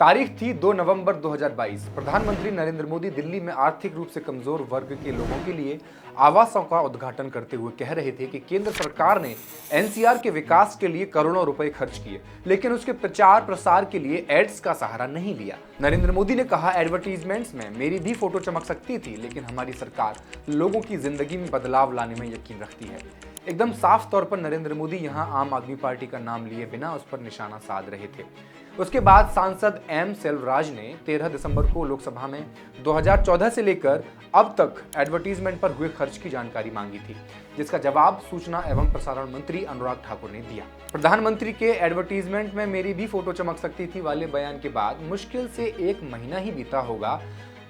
तारीख थी 2 नवंबर 2022। प्रधानमंत्री नरेंद्र मोदी दिल्ली में आर्थिक रूप से कमजोर वर्ग के लोगों के लिए आवासों का उद्घाटन करते हुए कह रहे थे कि केंद्र सरकार ने एनसीआर के विकास के लिए करोड़ों रुपए खर्च किए, लेकिन उसके प्रचार प्रसार के लिए एड्स का सहारा नहीं लिया। नरेंद्र मोदी ने कहा, एडवर्टीजमेंट्स में मेरी भी फोटो चमक सकती थी, लेकिन हमारी सरकार लोगों की जिंदगी में बदलाव लाने में यकीन रखती है। एकदम साफ तौर पर नरेंद्र मोदी यहां आम आदमी पार्टी का नाम लिए बिना उस पर निशाना साध रहे थे। उसके बाद सांसद एम सेल्वराज ने 13 दिसंबर को लोकसभा में 2014 से लेकर अब तक एडवर्टीजमेंट पर हुए खर्च की जानकारी मांगी थी, जिसका जवाब सूचना एवं प्रसारण मंत्री अनुराग ठाकुर ने दिया। प्रधानमंत्री के एडवर्टीजमेंट में मेरी भी फोटो चमक सकती थी वाले बयान के बाद मुश्किल से 1 महीना ही बीता होगा,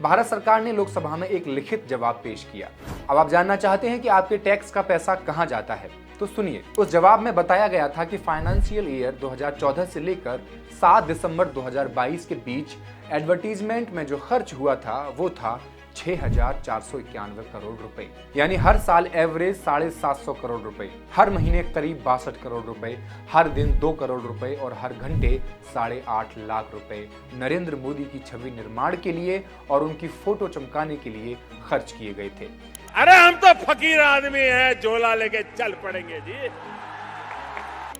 भारत सरकार ने लोकसभा में एक लिखित जवाब पेश किया। अब आप जानना चाहते हैं कि आपके टैक्स का पैसा कहां जाता है, तो सुनिए। उस जवाब में बताया गया था कि फाइनेंशियल ईयर 2014 से लेकर 7 दिसंबर 2022 के बीच एडवर्टीजमेंट में जो खर्च हुआ था वो था 6,491 करोड़ रुपए, यानी हर साल एवरेज 750 करोड़ रुपए, हर महीने करीब 62 करोड़ रुपए, हर दिन 2 करोड़ रुपए और हर घंटे 8.5 लाख रुपए नरेंद्र मोदी की छवि निर्माण के लिए और उनकी फोटो चमकाने के लिए खर्च किए गए थे। अरे हम तो फकीर आदमी हैं, झोला लेके चल पड़ेंगे जी।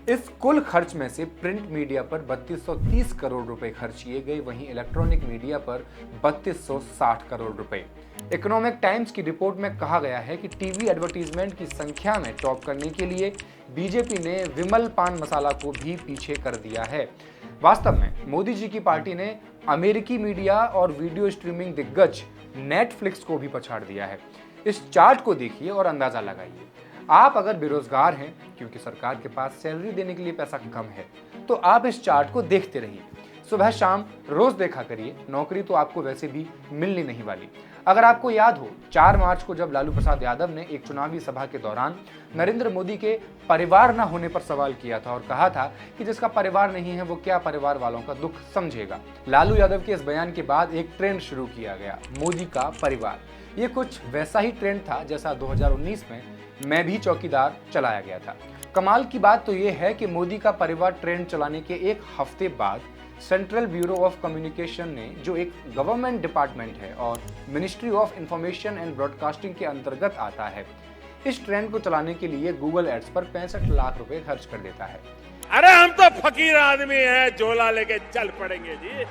इस कुल खर्च में से प्रिंट मीडिया पर 3230 करोड़ रुपए खर्च किए गए, वहीं इलेक्ट्रॉनिक मीडिया पर 3260 करोड़ रुपए। इकोनॉमिक टाइम्स की रिपोर्ट में कहा गया है कि टीवी एडवर्टीजमेंट की संख्या में टॉप करने के लिए बीजेपी ने विमल पान मसाला को भी पीछे कर दिया है। वास्तव में मोदी जी की पार्टी ने अमेरिकी मीडिया और वीडियो स्ट्रीमिंग दिग्गज नेटफ्लिक्स को भी पछाड़ दिया है। इस चार्ट को देखिए और अंदाजा लगाइए। आप अगर बेरोजगार हैं, क्योंकि सरकार के पास सैलरी देने के लिए पैसा कम है, तो आप इस चार्ट को देखते रहिए। सुबह शाम रोज देखा करिए, नौकरी तो आपको वैसे भी मिलनी नहीं वाली। अगर आपको याद हो, 4 मार्च को जब लालू प्रसाद यादव ने एक चुनावी सभा के दौरान नरेंद्र मोदी के परिवार न होने पर सवाल किया था और कहा था कि जिसका परिवार नहीं है वो क्या परिवार वालों का दुख समझेगा। लालू यादव के इस बयान के बाद एक ट्रेंड शुरू किया गया, मोदी का परिवार। ये कुछ वैसा ही ट्रेंड था जैसा 2019 में मैं भी चौकीदार चलाया गया था। कमाल की बात तो ये है कि मोदी का परिवार ट्रेंड चलाने के एक हफ्ते बाद सेंट्रल ब्यूरो ऑफ कम्युनिकेशन ने, जो एक गवर्नमेंट डिपार्टमेंट है और ministry of information and broadcasting के अंतर्गत आता है, इस ट्रेंड को चलाने के लिए गूगल एड्स पर 65 लाख रुपए खर्च कर देता है। अरे हम तो फकीर आदमी हैं, झोला लेके चल पड़ेंगे जी।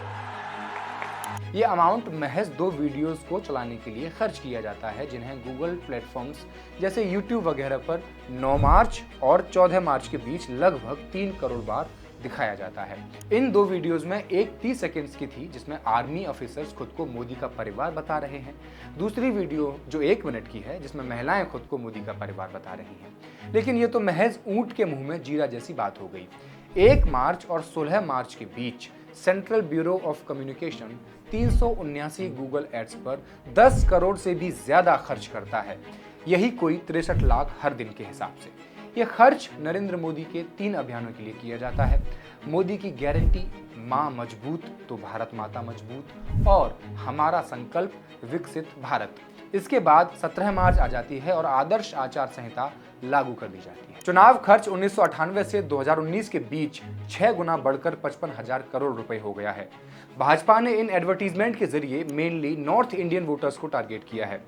ये अमाउंट महज 2 वीडियोस को चलाने के लिए खर्च किया जाता है, जिन्हें गूगल प्लेटफॉर्म्स जैसे यूट्यूब वगैरह पर 9 मार्च और 14 मार्च के बीच लगभग 3 करोड़ बार दिखाया जाता है। इन 2 वीडियोस में एक 30 सेकेंड्स की थी जिसमें आर्मी ऑफिसर्स खुद को मोदी का परिवार बता रहे हैं। दूसरी वीडियो जो 1 मिनट की है जिसमें महिलाएं खुद को मोदी का परिवार बता रही हैं। लेकिन ये तो महज ऊंट के मुंह में जीरा जैसी बात हो गई। 1 मार्च और 16 मार्च के बीच Central Bureau of Communication 379 Google ads पर 10 करोड़ से भी ज्यादा खर्च करता है, यही कोई 63 लाख हर दिन के हिसाब से। यह खर्च नरेंद्र मोदी के 3 अभियानों के लिए किया जाता है। मोदी की गारंटी, मां मजबूत तो भारत माता मजबूत और हमारा संकल्प विकसित भारत। इसके बाद 17 मार्च आ जाती है और आदर्श आचार संहिता लागू कर दी जाती है। चुनाव खर्च 1998 से 2019 के बीच 6 गुना बढ़कर 55,000 करोड़ रुपए हो गया है। भाजपा ने इन एडवर्टीजमेंट के जरिए मेनली नॉर्थ इंडियन वोटर्स को टारगेट किया है।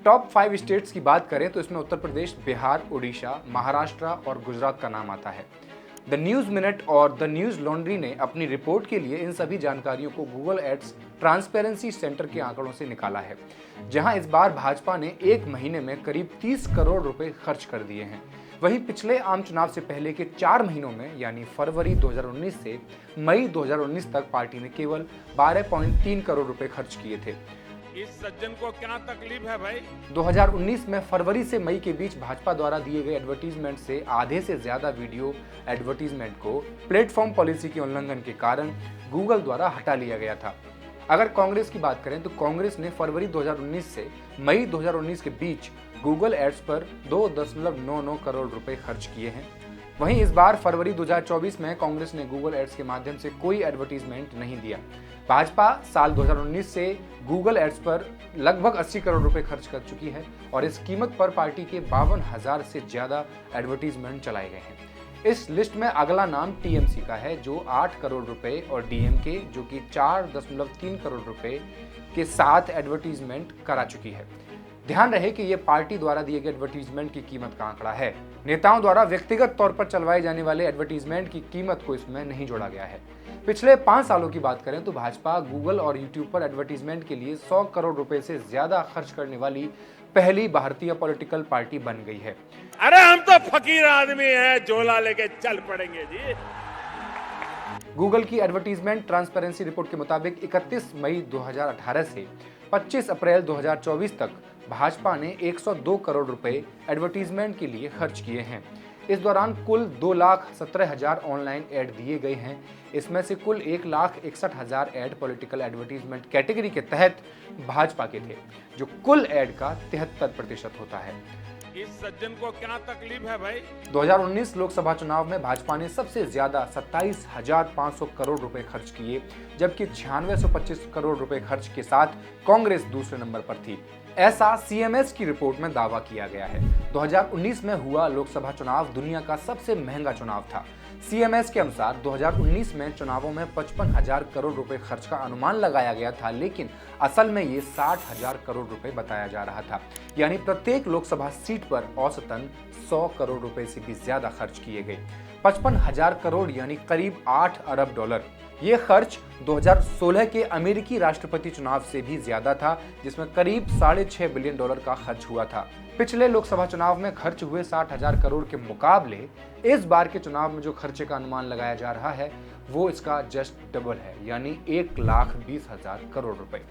टॉप 5 स्टेट्स की बात करें तो इसमें उत्तर प्रदेश, बिहार, उड़ीसा, महाराष्ट्र और गुजरात का नाम आता है। द न्यूज मिनट और द न्यूज लॉन्ड्री ने अपनी रिपोर्ट के लिए इन सभी जानकारियों को गूगल एड्स ट्रांसपेरेंसी सेंटर के आंकड़ों से निकाला है, जहां इस बार भाजपा ने 1 महीने में करीब 30 करोड़ रुपए खर्च कर दिए हैं। वहीं पिछले आम चुनाव से पहले के 4 महीनों में, यानी फरवरी 2019 से मई 2019 तक, पार्टी ने केवल 12.3 करोड़ रुपए खर्च किए थे। इस सज्जन को क्या तकलीफ है भाई? 2019 में फरवरी से मई के बीच भाजपा द्वारा दिए गए एडवर्टीजमेंट से आधे से ज्यादा वीडियो एडवर्टीजमेंट को प्लेटफॉर्म पॉलिसी के उल्लंघन के कारण गूगल द्वारा हटा लिया गया था। अगर कांग्रेस की बात करें तो कांग्रेस ने फरवरी 2019 से मई 2019 के बीच गूगल एड्स पर 2.99 करोड़ रुपए खर्च किए हैं। वहीं इस बार फरवरी 2024 में कांग्रेस ने गूगल एड्स के माध्यम से कोई एडवर्टीजमेंट नहीं दिया। भाजपा साल 2019 से गूगल एड्स पर लगभग 80 करोड़ रुपए खर्च कर चुकी है और इस कीमत पर पार्टी के 52,000 से ज्यादा एडवर्टीजमेंट चलाए गए हैं। इस लिस्ट में अगला नाम टीएमसी का है जो 8 करोड़ रुपए और डीएमके जो कि 4.3 करोड़ रुपए के साथ एडवर्टीजमेंट करा चुकी है। ध्यान रहे कि यह पार्टी द्वारा दिए गए एडवर्टीजमेंट की कीमत का आंकड़ा है। नेताओं द्वारा व्यक्तिगत तौर पर चलवाए जाने वाले एडवर्टीजमेंट की कीमत को इसमें नहीं जोड़ा गया है। पिछले 5 सालों की बात करें तो भाजपा गूगल और यूट्यूब पर एडवर्टीजमेंट के लिए 100 करोड़ रुपए से ज्यादा खर्च करने वाली पहली भारतीय पॉलिटिकल पार्टी बन गई है। अरे हम तो फकीर आदमी हैं, झोला लेके चल पड़ेंगे जी। गूगल की एडवर्टीजमेंट ट्रांसपेरेंसी रिपोर्ट के मुताबिक 31 मई 2018 से 25 अप्रैल 2024 तक भाजपा ने 102 करोड़ रुपए एडवर्टीजमेंट के लिए खर्च किए हैं। इस दौरान कुल 2,17,000 ऑनलाइन ऐड दिए गए हैं। इसमें से कुल 1,61,000 ऐड पॉलिटिकल एडवर्टीजमेंट कैटेगरी के तहत भाजपा के थे, जो कुल ऐड का 73% होता है। इस सज्जन को क्या तकलीफ है भाई? 2019 लोकसभा चुनाव में भाजपा ने सबसे ज्यादा 27,500 करोड़ रुपए खर्च किए, जबकि 9625 करोड़ रुपए खर्च के साथ कांग्रेस दूसरे नंबर पर थी। ऐसा सीएमएस की रिपोर्ट में दावा किया गया है। 2019 में हुआ लोकसभा चुनाव दुनिया का सबसे महंगा चुनाव था। सीएमएस के अनुसार 2019 में चुनावों में 55,000 करोड़ रुपए खर्च का अनुमान लगाया गया था, लेकिन असल में ये 60,000 करोड़ रुपए बताया जा रहा था। यानी प्रत्येक लोकसभा सीट पर औसतन 100 करोड़ रुपए से भी ज्यादा खर्च किए गए। 55,000 करोड़ यानी करीब 8 अरब डॉलर। ये खर्च 2016 के अमेरिकी राष्ट्रपति चुनाव से भी ज्यादा था, जिसमें करीब $6.5 बिलियन का खर्च हुआ था। पिछले लोकसभा चुनाव में खर्च हुए 60,000 करोड़ के मुकाबले इस बार के चुनाव में जो खर्चे का अनुमान लगाया जा रहा है वो इसका जस्ट डबल है, यानी 1,20,000 करोड़ रुपए।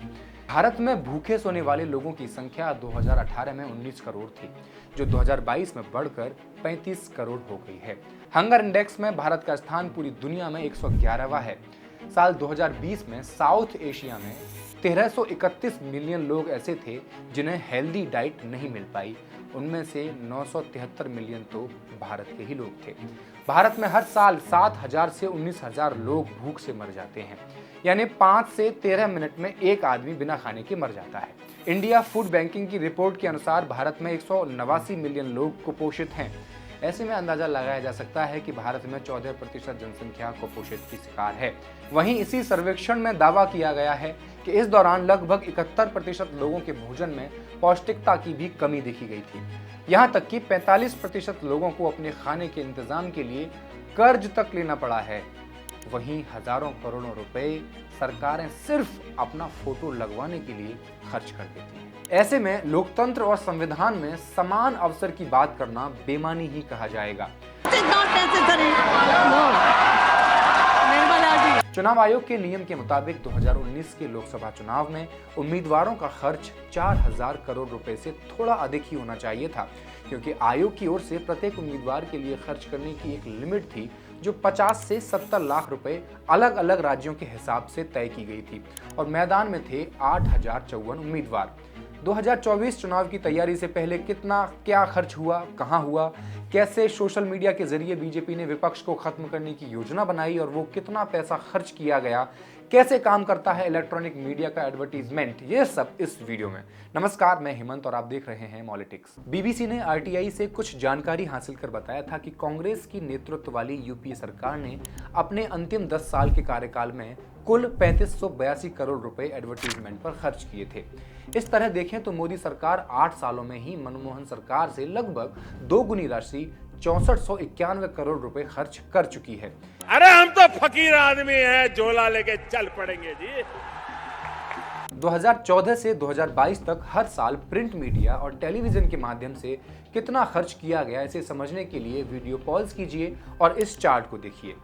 भारत में भूखे सोने वाले लोगों की संख्या 2018 में 19 करोड़ थी, जो 2022 में बढ़कर 35 करोड़ हो गई है। हंगर इंडेक्स में भारत का स्थान पूरी दुनिया में 111वां है। साल 2020 में साउथ एशिया में 1331 मिलियन लोग ऐसे थे जिन्हें हेल्दी डाइट नहीं मिल पाई। उनमें से 973 मिलियन तो भारत के ही लोग थे। भारत में हर साल 7,000 से 19,000 लोग भूख से मर जाते हैं, यानी 5 से 13 मिनट में एक आदमी बिना खाने के मर जाता है। इंडिया फूड बैंकिंग की रिपोर्ट के अनुसार भारत में 189 मिलियन लोग कुपोषित हैं। ऐसे में अंदाजा लगाया जा सकता है कि भारत में 14% जनसंख्या कुपोषित की शिकार है। वहीं इसी सर्वेक्षण में दावा किया गया है कि इस दौरान लगभग 71% लोगों के भोजन में पौष्टिकता की भी कमी देखी गई थी। यहाँ तक कि 45% लोगों को अपने खाने के इंतजाम के लिए कर्ज तक लेना पड़ा है। वहीं हजारों करोड़ों रुपए सरकारें सिर्फ अपना फोटो लगवाने के लिए खर्च कर देती हैं। ऐसे में लोकतंत्र और संविधान में समान अवसर की बात करना बेईमानी ही कहा जाएगा। चुनाव आयोग के नियम के मुताबिक 2019 के लोकसभा चुनाव में उम्मीदवारों का खर्च 4,000 करोड़ रुपए से थोड़ा अधिक ही होना चाहिए था, क्योंकि आयोग की ओर से प्रत्येक उम्मीदवार के लिए खर्च करने की एक लिमिट थी जो 50 से 70 लाख रुपए अलग अलग राज्यों के हिसाब से तय की गई थी और मैदान में थे 8,054 उम्मीदवार। 2024 चुनाव की तैयारी से पहले कितना क्या खर्च हुआ, कहां हुआ, कैसे सोशल मीडिया के जरिए बीजेपी ने विपक्ष को खत्म करने की योजना बनाई और वो कितना पैसा खर्च किया गया, कैसे काम करता है इलेक्ट्रॉनिक मीडिया का एडवर्टीजमेंट, ये सब इस वीडियो में। नमस्कार, मैं हेमंत और आप देख रहे हैं मॉलिटिक्स। बीबीसी ने आरटीआई से कुछ जानकारी हासिल कर बताया था कि कांग्रेस की नेतृत्व वाली यूपीए सरकार ने अपने अंतिम 10 साल के कार्यकाल में कुल 3582 करोड़ रुपए एडवर्टीजमेंट पर खर्च किए थे। इस तरह देखें तो मोदी सरकार 8 सालों में ही मनमोहन सरकार से लगभग 2 गुनी राशि 6491 करोड़ रुपए खर्च कर चुकी है। अरे हम तो फकीर आदमी हैं, झोला लेके चल पड़ेंगे जी। 2014 से 2022 तक हर साल प्रिंट मीडिया और टेलीविजन के माध्यम से कितना खर्च किया गया, इसे समझने के लिए वीडियो पॉज कीजिए और इस चार्ट को देखिए।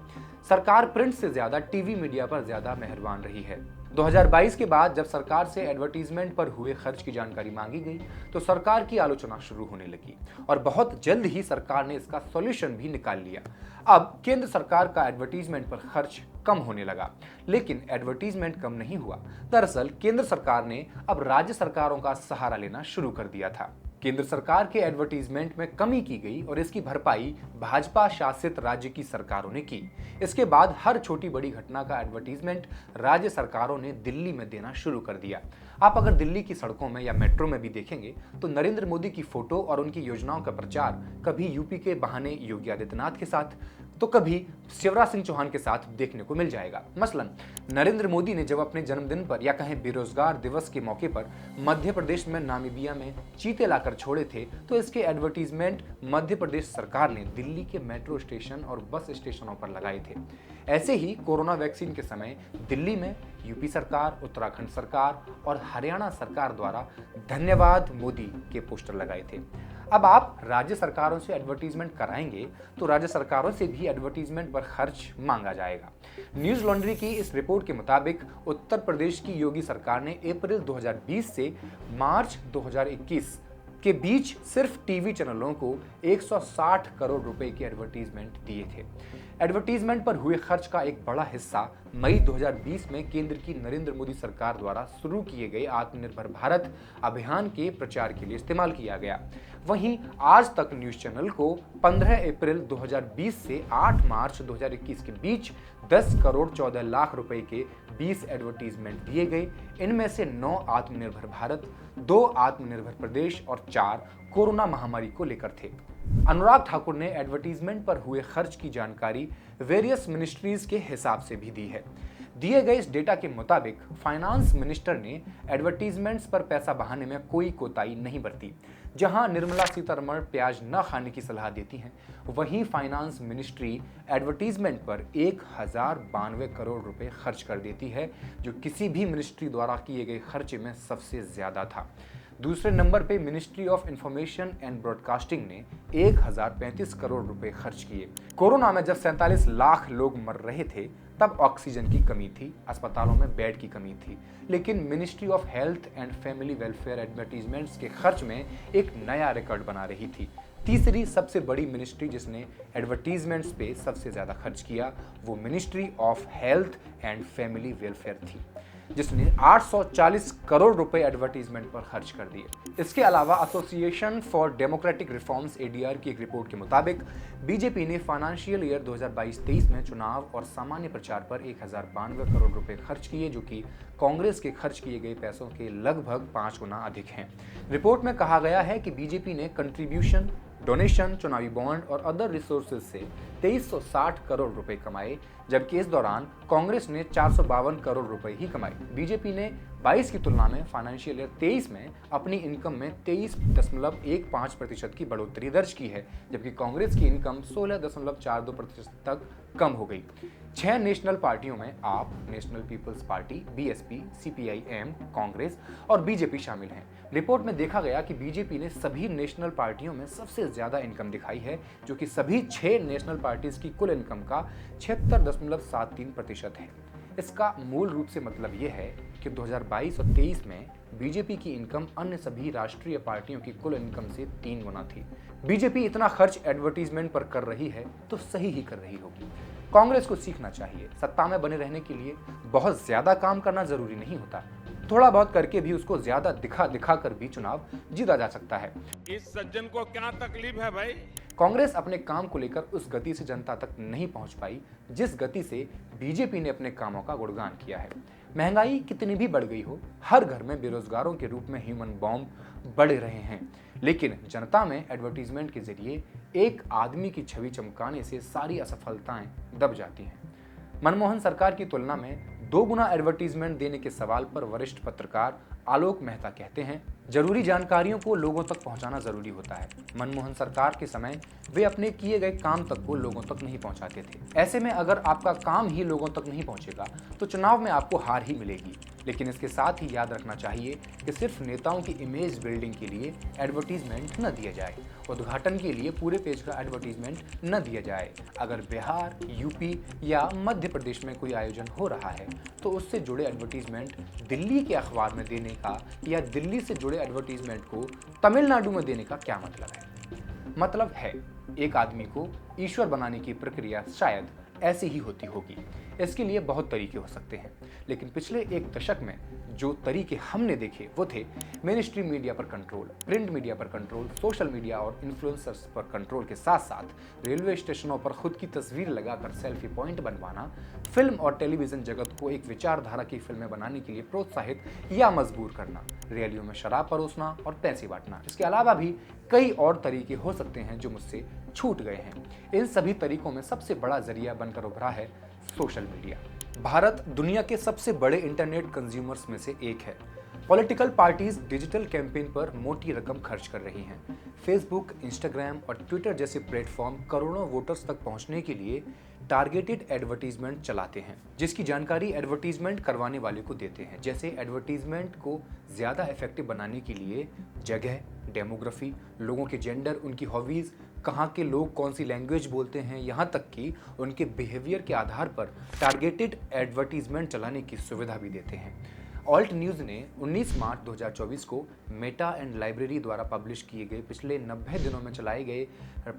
सरकार प्रिंट से ज्यादा टीवी मीडिया पर ज्यादा मेहरबान रही है। 2022 के बाद जब सरकार से एडवर्टीजमेंट पर हुए खर्च की जानकारी मांगी गई तो सरकार की आलोचना शुरू होने लगी और बहुत जल्द ही सरकार ने इसका सॉल्यूशन भी निकाल लिया। अब केंद्र सरकार का एडवर्टीजमेंट पर खर्च कम होने लगा, लेकिन एडवर्टीजमेंट कम नहीं हुआ। दरअसल केंद्र सरकार ने अब राज्य सरकारों का सहारा लेना शुरू कर दिया था। केंद्र सरकार के एडवर्टीजमेंट में कमी की गई और इसकी भरपाई भाजपा शासित राज्य की सरकारों ने की। इसके बाद हर छोटी बड़ी घटना का एडवर्टीजमेंट राज्य सरकारों ने दिल्ली में देना शुरू कर दिया। आप अगर दिल्ली की सड़कों में या मेट्रो में भी देखेंगे तो नरेंद्र मोदी की फोटो और उनकी योजनाओं का प्रचार कभी यूपी के बहाने योगी आदित्यनाथ के साथ तो कभी शिवराज सिंह चौहान के साथ देखने को मिल जाएगा। मसलन नरेंद्र मोदी ने जब अपने जन्मदिन पर या कहें बेरोजगार दिवस के मौके पर मध्य प्रदेश में नामीबिया में चीते लाकर छोड़े थे तो इसके एडवर्टीजमेंट मध्य प्रदेश सरकार ने दिल्ली के मेट्रो स्टेशन और बस स्टेशनों पर लगाए थे। ऐसे ही कोरोना वैक्सीन के समय दिल्ली में यूपी सरकार, उत्तराखंड सरकार और हरियाणा सरकार द्वारा धन्यवाद मोदी के पोस्टर लगाए थे। अब आप राज्य सरकारों से एडवर्टीजमेंट कराएंगे तो राज्य सरकारों से भी एडवर्टीजमेंट पर खर्च मांगा जाएगा। न्यूज लॉन्ड्री की इस रिपोर्ट के मुताबिक उत्तर प्रदेश की योगी सरकार ने अप्रैल 2020 से मार्च 2021 के बीच सिर्फ टीवी चैनलों को 160 करोड़ रुपए के एडवर्टीजमेंट दिए थे। एडवर्टीजमेंट पर हुए खर्च का एक बड़ा हिस्सा मई 2020 में केंद्र की नरेंद्र मोदी सरकार द्वारा शुरू किए गए आत्मनिर्भर भारत अभियान के प्रचार के लिए इस्तेमाल किया गया। वहीं आज तक न्यूज चैनल को 15 अप्रैल 2020 से 8 मार्च 2021 के बीच 10 करोड़ 14 लाख रुपए के 20 एडवर्टीजमेंट दिए गए। इनमें से 9 आत्मनिर्भर भारत, 2 आत्मनिर्भर प्रदेश और 4 कोरोना महामारी को लेकर थे। अनुराग ठाकुर ने एडवर्टीजमेंट पर हुए खर्च की जानकारी वेरियस मिनिस्ट्रीज के हिसाब से भी दी है। दिए गए इस डेटा के मुताबिक फाइनेंस मिनिस्टर ने एडवर्टीजमेंट्स पर पैसा बहाने में कोई कोताही नहीं बरती। जहां निर्मला सीतारमण प्याज न खाने की सलाह देती हैं, वहीं फाइनेंस मिनिस्ट्री एडवर्टीजमेंट पर 1092 करोड़ रुपए खर्च कर देती है, जो किसी भी मिनिस्ट्री द्वारा किए गए खर्चे में सबसे ज्यादा था। दूसरे नंबर पे ministry of information and broadcasting ने 1035 करोड़ रुपए खर्च किए। कोरोना में जब 47 लाख लोग मर रहे थे तब ऑक्सीजन की कमी थी, अस्पतालों में बेड की कमी थी, लेकिन ministry of health and family welfare advertisements के खर्च में एक नया रिकॉर्ड बना रही थी। तीसरी सबसे बड़ी मिनिस्ट्री जिसने एडवर्टीजमेंट्स पे सबसे ज्यादा खर्च किया वो ministry of health and family welfare थी, जिसने 840 करोड़ रुपए एडवर्टीजमेंट पर खर्च कर दिए। इसके अलावा association for democratic reforms ADR की एक रिपोर्ट के मुताबिक बीजेपी ने फाइनेंशियल ईयर 2022-23 में चुनाव और सामान्य प्रचार पर 1092 करोड़ रुपए खर्च किए, जो कि कांग्रेस के खर्च किए गए पैसों के लगभग 5 गुना अधिक हैं। रिपोर्ट में कहा गया है कि बीजेपी ने कंट्रीब्यूशन, डोनेशन, चुनावी बॉन्ड और अदर रिसोर्सेज से 2360 करोड़ रुपए कमाए, जबकि इस दौरान कांग्रेस ने 452 करोड़ रुपए ही कमाए। बीजेपी ने 22 की तुलना में फाइनेंशियल ईयर 23 में अपनी इनकम में 23.15% की बढ़ोतरी दर्ज की है, जबकि कांग्रेस की इनकम 16.42% तक कम हो गई। 6 नेशनल पार्टियों में AAP, National People's Party, BSP, CPI M, Congress और बीजेपी शामिल हैं। रिपोर्ट में देखा गया कि बीजेपी ने सभी नेशनल पार्टियों में सबसे ज्यादा इनकम दिखाई है, जो कि सभी 6 नेशनल पार्टीज की कुल इनकम का 76.73% है। इसका मूल रूप से मतलब यह है कि 2022 और 23 में बीजेपी की इनकम अन्य सभी राष्ट्रीय पार्टियों की कुल इनकम से 3 गुना थी। बीजेपी इतना खर्च एडवर्टीजमेंट पर कर रही है तो सही ही कर रही होगी। कांग्रेस को सीखना चाहिए, सत्ता में बने रहने के लिए बहुत ज्यादा काम करना जरूरी नहीं होता, थोड़ा बहुत करके भी उसको ज्यादा दिखा कर भी चुनाव जीता जा सकता है। इस सज्जन को क्या तकलीफ है भाई? कांग्रेस अपने काम को लेकर उस गति से जनता तक नहीं पहुंच पाई जिस गति से बीजेपी ने अपने कामों का गुणगान किया है। महंगाई कितनी भी बढ़ गई हो, हर घर में बेरोजगारों के रूप में ह्यूमन बॉम्ब बढ़ रहे हैं, लेकिन जनता में एडवर्टीजमेंट के जरिए एक आदमी की छवि चमकाने से सारी असफलताएं दब जाती हैं। मनमोहन सरकार की तुलना में 2 गुना एडवर्टीजमेंट देने के सवाल पर वरिष्ठ पत्रकार आलोक मेहता कहते हैं, जरूरी जानकारियों को लोगों तक पहुंचाना जरूरी होता है। मनमोहन सरकार के समय वे अपने किए गए काम तक को लोगों तक नहीं पहुंचाते थे। ऐसे में अगर आपका काम ही लोगों तक नहीं पहुंचेगा तो चुनाव में आपको हार ही मिलेगी। लेकिन इसके साथ ही याद रखना चाहिए कि सिर्फ नेताओं की इमेज बिल्डिंग के लिए एडवर्टीजमेंट न दिया जाए, उद्घाटन के लिए पूरे पेज का एडवर्टीजमेंट न दिया जाए। अगर बिहार, यूपी या मध्य प्रदेश में कोई आयोजन हो रहा है तो उससे जुड़े एडवर्टीजमेंट दिल्ली के अखबार में देने का या दिल्ली से जुड़े एडवर्टीजमेंट को तमिलनाडु में देने का क्या मतलब है? मतलब है एक आदमी को ईश्वर बनाने की प्रक्रिया शायद ऐसी ही होती होगी। इसके लिए बहुत तरीके हो सकते हैं, लेकिन पिछले एक दशक में जो तरीके हमने देखे वो थे मेन स्ट्रीम मीडिया पर कंट्रोल, प्रिंट मीडिया पर कंट्रोल, सोशल मीडिया और इन्फ्लुएंसर्स पर कंट्रोल के साथ साथ रेलवे स्टेशनों पर खुद की तस्वीर लगाकर सेल्फी पॉइंट बनवाना, फिल्म और टेलीविजन जगत को एक विचारधारा की फिल्में बनाने के लिए प्रोत्साहित या मजबूर करना, रैलियों में शराब परोसना और पैसे बांटना। इसके अलावा भी कई और तरीके हो सकते हैं जो मुझसे छूट गए हैं। इन सभी तरीकों में सबसे बड़ा जरिया बनकर उभरा है सोशल मीडिया। भारत दुनिया के सबसे बड़े इंटरनेट कंज्यूमर्स में से एक है। पॉलिटिकल पार्टीज डिजिटल कैंपेन पर मोटी रकम खर्च कर रही हैं। फेसबुक, इंस्टाग्राम और ट्विटर जैसे प्लेटफॉर्म करोड़ों वोटर्स तक पहुंचने के लिए टारगेटेड एडवर्टीजमेंट चलाते हैं, जिसकी जानकारी एडवर्टीजमेंट करवाने वाले को देते हैं। जैसे एडवर्टीजमेंट को ज़्यादा इफेक्टिव बनाने के लिए जगह, डेमोग्राफी, लोगों के जेंडर, उनकी हॉबीज़, कहाँ के लोग कौन सी लैंग्वेज बोलते हैं, यहाँ तक कि उनके बिहेवियर के आधार पर टारगेटेड एडवर्टीजमेंट चलाने की सुविधा भी देते हैं। ऑल्ट न्यूज़ ने 19 मार्च 2024 को मेटा एंड लाइब्रेरी द्वारा पब्लिश किए गए पिछले 90 दिनों में चलाए गए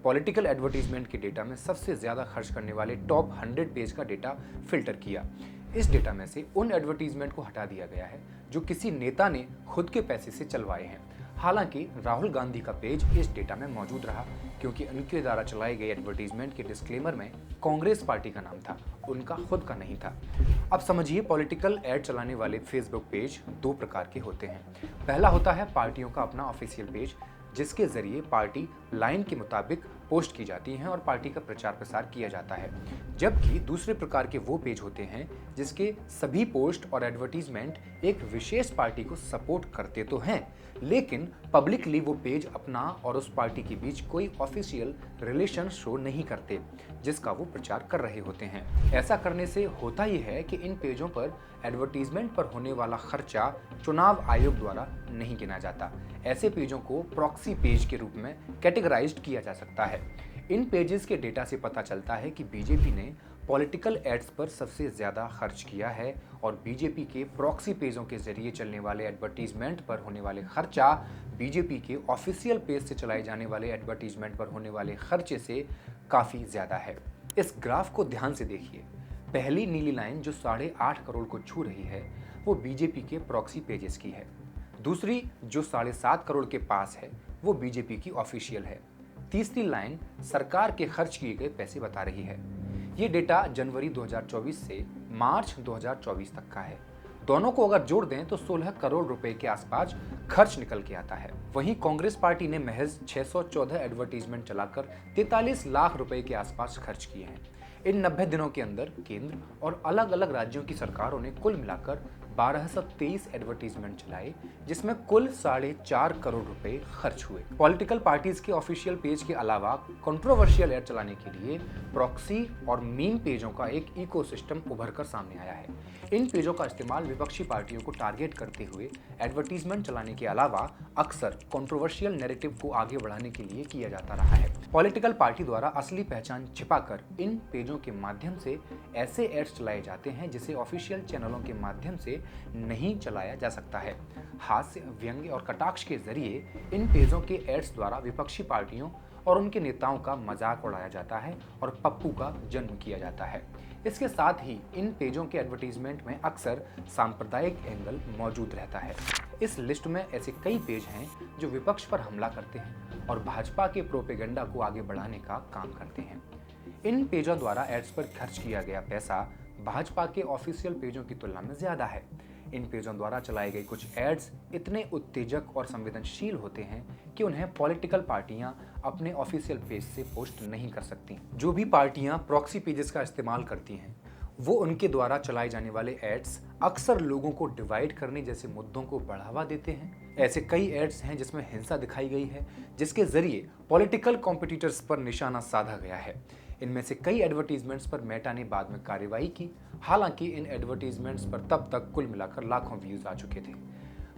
पॉलिटिकल एडवर्टीजमेंट के डेटा में सबसे ज़्यादा खर्च करने वाले टॉप 100 पेज का डेटा फिल्टर किया। इस डेटा में से उन एडवर्टीजमेंट को हटा दिया गया है जो किसी नेता ने खुद के पैसे से चलवाए हैं। हालांकि राहुल गांधी का पेज इस डेटा में मौजूद रहा क्योंकि उनके द्वारा चलाए गए एडवर्टीजमेंट के डिस्क्लेमर में कांग्रेस पार्टी का नाम था, उनका खुद का नहीं था। अब समझिए, पॉलिटिकल एड चलाने वाले फेसबुक पेज दो प्रकार के होते हैं। पहला होता है पार्टियों का अपना ऑफिशियल पेज, जिसके जरिए पार्टी लाइन के मुताबिक पोस्ट की जाती हैं और पार्टी का प्रचार प्रसार किया जाता है। जबकि दूसरे प्रकार के वो पेज होते हैं जिसके सभी पोस्ट और एडवर्टीजमेंट एक विशेष पार्टी को सपोर्ट करते तो हैं, लेकिन पब्लिकली वो पेज अपना और उस पार्टी के बीच कोई ऑफिशियल रिलेशन शो नहीं करते जिसका वो प्रचार कर रहे होते हैं। ऐसा करने से होता ही है कि इन पेजों पर एडवर्टीजमेंट पर होने वाला खर्चा चुनाव आयोग द्वारा नहीं गिना जाता। ऐसे पेजों को प्रॉक्सी पेज के रूप में कैटेगराइज्ड किया जा सकता है। इन पेजेस के डेटा से पता चलता है कि बीजेपी ने पॉलिटिकल एड्स पर सबसे ज़्यादा खर्च किया है और बीजेपी के प्रॉक्सी पेजों के जरिए चलने वाले एडवर्टीजमेंट पर होने वाले खर्चा बीजेपी के ऑफिशियल पेज से चलाए जाने वाले एडवर्टीजमेंट पर होने वाले खर्चे से काफ़ी ज़्यादा है। इस ग्राफ को ध्यान से देखिए। पहली नीली लाइन जो 8.5 करोड़ को छू रही है वो बीजेपी के प्रॉक्सी पेजेस की है। दूसरी जो 7.5 करोड़ के पास है वो बीजेपी की ऑफिशियल है। तीसरी लाइन सरकार के खर्च किए गए पैसे बता रही है। ये डेटा जनवरी 2024 से मार्च 2024 तक का है। दोनों को अगर जोड़ दें तो 16 करोड़ रुपए के आसपास खर्च निकल के आता है। वहीं कांग्रेस पार्टी ने महज 614 एडवर्टीजमेंट चलाकर 43 लाख रुपए के आसपास खर्च किए हैं। इन 90 दिनों के अंदर केंद्र और अलग अलग राज्यों की सरकारों ने कुल मिलाकर 1223 एडवर्टीजमेंट चलाए, जिसमें कुल 4.5 करोड़ रुपए खर्च हुए। पॉलिटिकल पार्टीज के ऑफिशियल पेज के अलावा कंट्रोवर्शियल एड चलाने के लिए प्रॉक्सी और मीम पेजों का एक इकोसिस्टम उभर कर सामने आया है। इन पेजों का इस्तेमाल विपक्षी पार्टियों को टारगेट करते हुए एडवर्टीजमेंट चलाने के अलावा अक्सर कंट्रोवर्शियल नैरेटिव को आगे बढ़ाने के लिए किया जाता रहा है। पॉलिटिकल पार्टी द्वारा असली पहचान छिपाकर इन पेजों के माध्यम से ऐसे एड्स चलाए जाते हैं जिसे ऑफिशियल चैनलों के माध्यम से नहीं चलाया जा सकता है। हास्य, व्यंग्य और कटाक्ष के जरिए इन पेजों के एड्स द्वारा विपक्षी पार्टियों और उनके नेताओं का मजाक उड़ाया जाता है और पप्पू का जन्म किया जाता है। इसके साथ ही इन पेजों के एडवर्टीजमेंट में अक्सर सांप्रदायिक एंगल मौजूद रहता है। इस लिस्ट में ऐसे कई पेज हैं जो विपक्ष पर हमला करते हैं और भाजपा के प्रोपेगेंडा को आगे बढ़ाने का काम करते हैं। इन पेजों द्वारा एड्स पर खर्च किया गया पैसा भाजपा के ऑफिशियल पेजों की तुलना में ज्यादा है। इन पेजों द्वारा चलाए गए कुछ एड्स इतने उत्तेजक और संवेदनशील होते हैं कि उन्हें पॉलिटिकल पार्टियां अपने ऑफिशियल पेज से पोस्ट नहीं कर सकती। जो भी पार्टियां प्रॉक्सी पेजेस का इस्तेमाल करती हैं वो उनके द्वारा चलाए जाने वाले एड्स अक्सर लोगों को डिवाइड करने जैसे मुद्दों को बढ़ावा देते हैं। ऐसे कई एड्स हैं जिसमें हिंसा दिखाई गई है, जिसके जरिए पॉलिटिकल कॉम्पिटिटर्स पर निशाना साधा गया है। इनमें से कई एडवर्टीजमेंट्स पर मेटा ने बाद में कार्रवाई की। हालांकि इन एडवर्टीजमेंट्स पर तब तक कुल मिलाकर लाखों व्यूज आ चुके थे।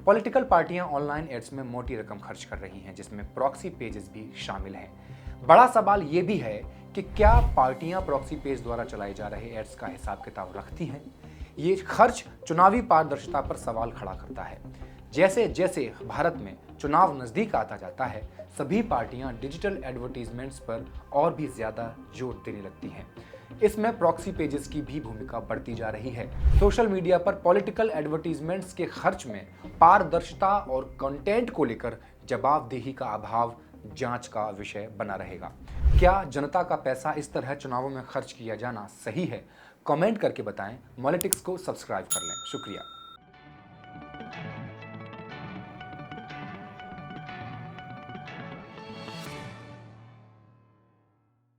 पॉलिटिकल पार्टियां ऑनलाइन एड्स में मोटी रकम खर्च कर रही हैं, जिसमें प्रॉक्सी पेजेस भी शामिल हैं। बड़ा सवाल ये भी है कि क्या पार्टियां प्रॉक्सी पेज द्वारा चलाए जा रहे एड्स का हिसाब किताब रखती हैं? ये खर्च चुनावी पारदर्शिता पर सवाल खड़ा करता है। जैसे जैसे भारत में चुनाव नजदीक आता जाता है, सभी पार्टियां डिजिटल एडवर्टीजमेंट्स पर और भी ज्यादा जोर देने लगती हैं। इसमें प्रॉक्सी पेजेस की भी भूमिका बढ़ती जा रही है। सोशल मीडिया पर पॉलिटिकल एडवर्टीजमेंट्स के खर्च में पारदर्शिता और कंटेंट को लेकर जवाबदेही का अभाव जांच का विषय बना रहेगा। क्या जनता का पैसा इस तरह चुनावों में खर्च किया जाना सही है? कमेंट करके बताएं। मॉलिटिक्स को सब्सक्राइब कर लें। शुक्रिया।